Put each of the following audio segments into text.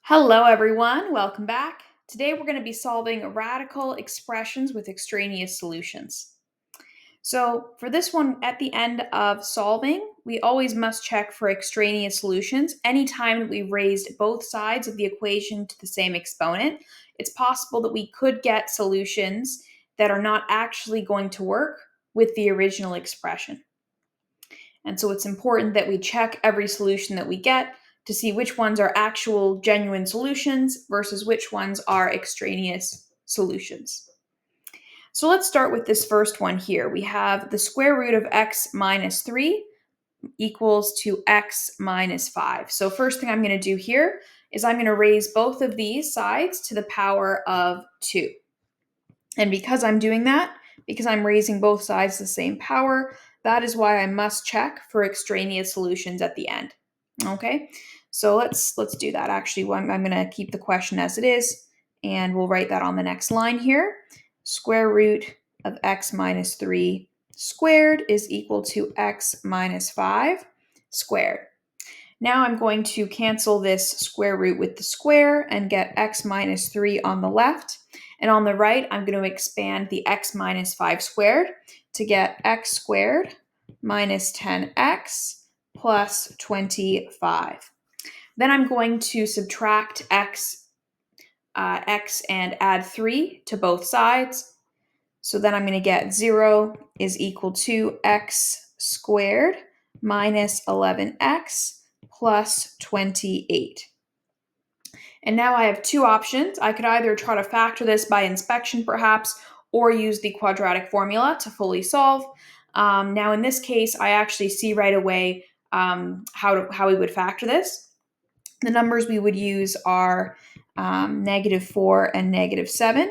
Hello, everyone. Welcome back. Today, we're going to be solving radical expressions with extraneous solutions. So, for this one, at the end of solving, we always must check for extraneous solutions. Anytime that we raised both sides of the equation to the same exponent, it's possible that we could get solutions that are not actually going to work with the original expression. And so it's important that we check every solution that we get to see which ones are actual genuine solutions versus which ones are extraneous solutions. So let's start with this first one here. We have the square root of x minus 3 equals to x minus 5. So first thing I'm going to do here is I'm going to raise both of these sides to the power of 2. And because I'm doing that, because I'm raising both sides to the same power, that is why I must check for extraneous solutions at the end. Okay, so let's do that. Actually, I'm going to keep the question as it is, and we'll write that on the next line here. Square root of x minus 3 squared is equal to x minus 5 squared. Now I'm going to cancel this square root with the square and get x minus 3 on the left. And on the right, I'm going to expand the x minus 5 squared to get x squared minus 10x plus 25. Then I'm going to subtract x and add 3 to both sides. So then I'm going to get 0 is equal to x squared minus 11x plus 28. And now I have two options. I could either try to factor this by inspection perhaps, or use the quadratic formula to fully solve. Now in this case, I actually see right away how we would factor this. The numbers we would use are -4 and -7,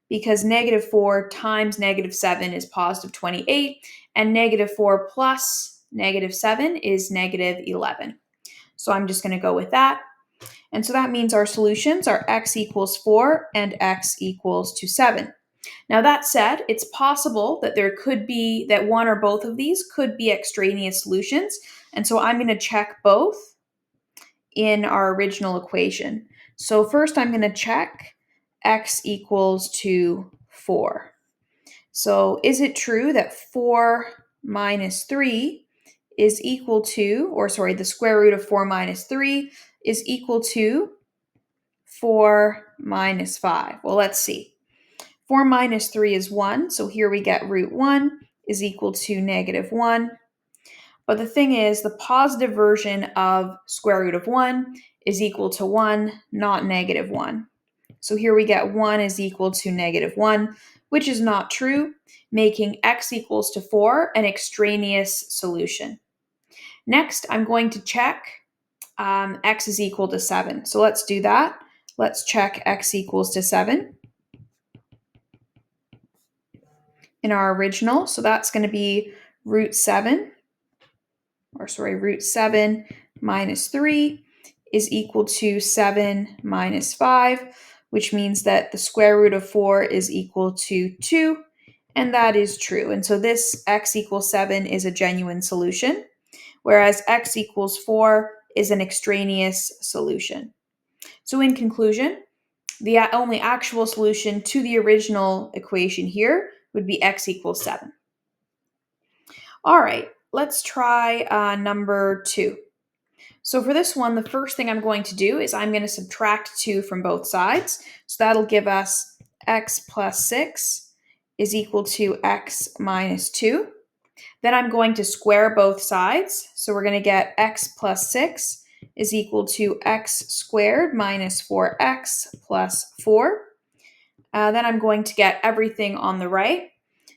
because -4 times -7 is positive 28, and -4 plus -7 is -11. So I'm just going to go with that. And so that means our solutions are x equals 4 and x equals to 7. Now that said, it's possible that there could be, that one or both of these could be extraneous solutions. And so I'm going to check both in our original equation. So first I'm going to check x equals to 4. So is it true that 4 minus 3 is equal to, or sorry, the square root of 4 minus 3 is equal to 4 minus 5? Well, let's see. 4 minus 3 is 1, so here we get root 1 is equal to -1. But the thing is, the positive version of square root of 1 is equal to 1, not -1. So here we get 1 is equal to -1, which is not true, making x equals to 4 an extraneous solution. Next, I'm going to check x is equal to 7. So let's do that. Let's check x equals to 7 in our original. So that's going to be root 7 minus 3 is equal to 7 minus 5, which means that the square root of 4 is equal to 2, and that is true. And so this x equals 7 is a genuine solution, whereas x equals 4 is an extraneous solution. So in conclusion, the only actual solution to the original equation here would be x equals 7. All right, let's try number 2. So for this one, the first thing I'm going to do is I'm going to subtract 2 from both sides. So that'll give us x plus 6 is equal to x minus 2. Then I'm going to square both sides. So we're going to get x plus 6 is equal to x squared minus 4x plus 4. Then I'm going to get everything on the right.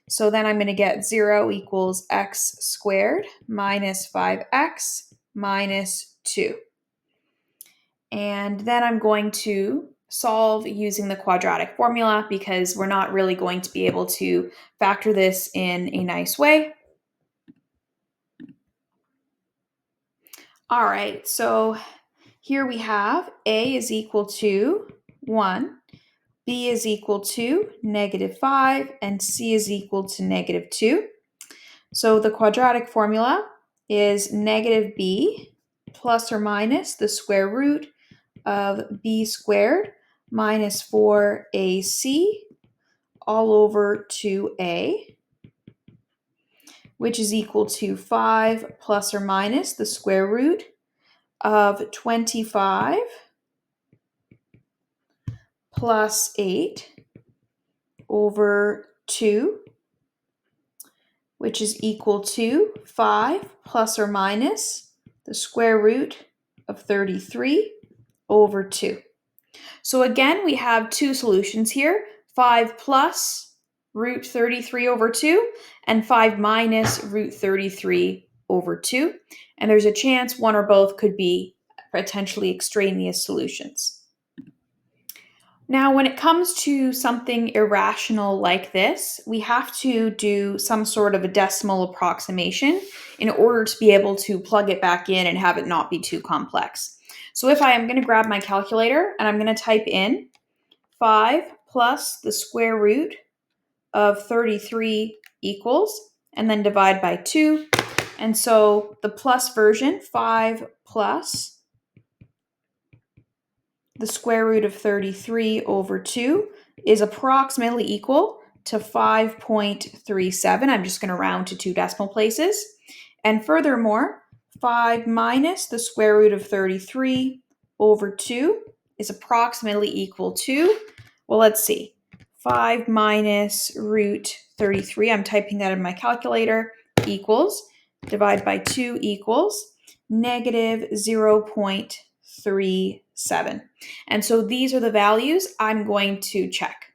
So then I'm going to get 0 equals x squared minus 5x minus 2. And then I'm going to solve using the quadratic formula because we're not really going to be able to factor this in a nice way. All right, so here we have a is equal to 1, b is equal to -5, and c is equal to -2. So the quadratic formula is -b plus or minus the square root of b squared minus 4ac all over 2a, which is equal to 5 plus or minus the square root of 25 plus 8 over 2, which is equal to 5 plus or minus the square root of 33 over 2. So again, we have two solutions here, 5 plus root 33 over 2 and 5 minus root 33 over 2. And there's a chance one or both could be potentially extraneous solutions. Now, when it comes to something irrational like this, we have to do some sort of a decimal approximation in order to be able to plug it back in and have it not be too complex. So if I am going to grab my calculator and I'm going to type in 5 plus the square root of 33 equals, and then divide by 2. And so the plus version, 5 plus the square root of 33 over 2 is approximately equal to 5.37. I'm just going to round to 2 decimal places. And furthermore, 5 minus the square root of 33 over 2 is approximately equal to, well, let's see, 5 minus root 33, I'm typing that in my calculator, equals, divide by 2 equals, negative 0.37. And so these are the values I'm going to check.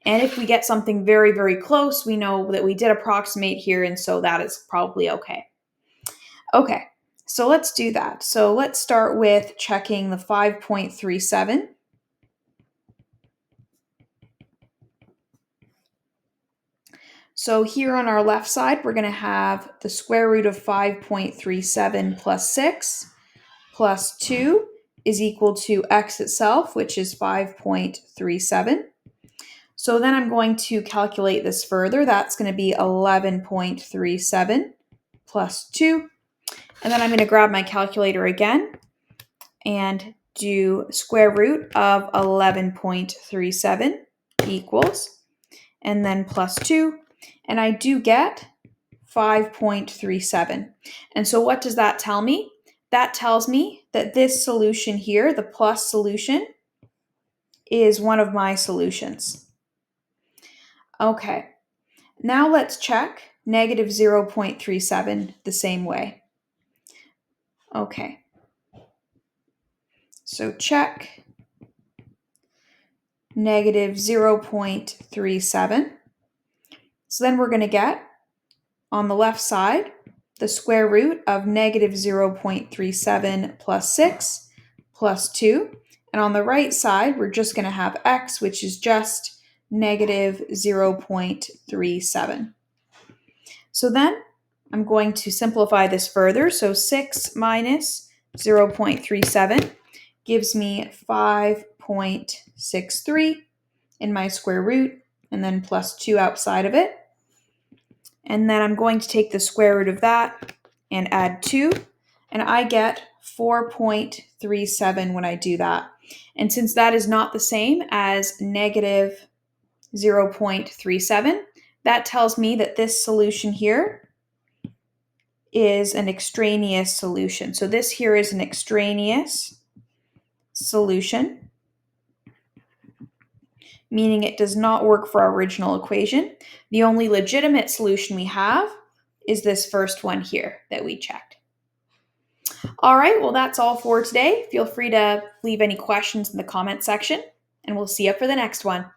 And if we get something very, very close, we know that we did approximate here, and so that is probably okay. Okay, so let's do that. So let's start with checking the 5.37. So here on our left side, we're going to have the square root of 5.37 plus 6 plus 2 is equal to x itself, which is 5.37. So then I'm going to calculate this further. That's going to be 11.37 plus 2. And then I'm going to grab my calculator again and do square root of 11.37 equals, and then plus 2. And I do get 5.37. And so what does that tell me? That tells me that this solution here, the plus solution, is one of my solutions. Okay, now let's check negative 0.37 the same way. Okay, so check negative 0.37. So then we're going to get, on the left side, the square root of negative 0.37 plus 6 plus 2. And on the right side, we're just going to have x, which is just negative 0.37. So then I'm going to simplify this further. So 6 minus 0.37 gives me 5.63 in my square root, and then plus 2 outside of it. And then I'm going to take the square root of that and add 2, and I get 4.37 when I do that. And since that is not the same as negative 0.37, that tells me that this solution here is an extraneous solution. So this here is an extraneous solution, meaning it does not work for our original equation. The only legitimate solution we have is this first one here that we checked. All right, well, that's all for today. Feel free to leave any questions in the comment section, and we'll see you for the next one.